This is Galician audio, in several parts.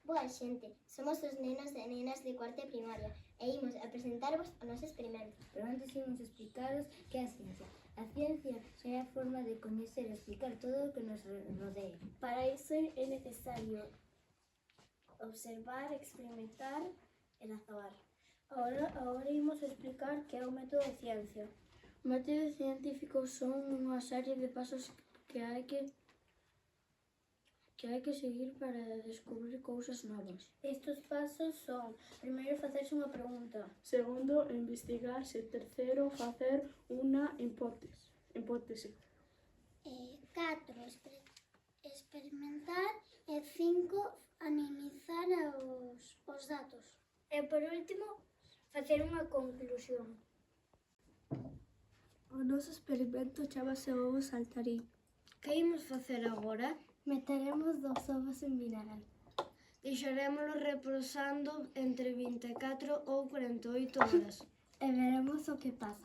Boa xente, somos os nenos e nenas de cuarto de primaria e imos a presentarvos o noso experimento. Pero antes imos explicaros que é a ciencia. A ciencia é a forma de coñecer e explicar todo o que nos rodea. Para iso é necesario observar, experimentar e razoar. Agora imos explicar que é o método de ciencia. O método científico son unha serie de pasos que hai que seguir para descubrir cousas novas. Estes pasos son: primeiro, facerse unha pregunta. Segundo, investigarse. Terceiro, facer unha hipótese. 4. Experimentar. E 5. Analizar os datos. E por último, facer unha conclusión. O noso experimento chamase ovo saltarín. Que imos facer agora? Meteremos 2 ovos en vinagre. Deixarémolo reposando entre 24 ou 48 horas. E veremos o que pasa.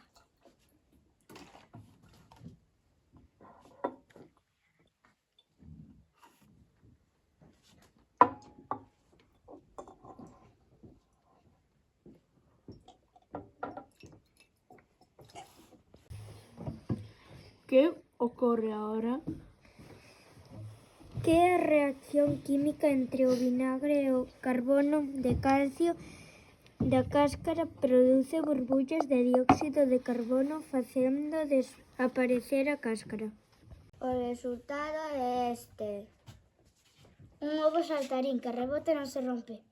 Que ocorre agora? Que é a reacción química entre o vinagre e o carbono de calcio da cáscara produce burbullas de dióxido de carbono facendo desaparecer a cáscara. O resultado é este. Un ovo saltarín que rebota e non se rompe.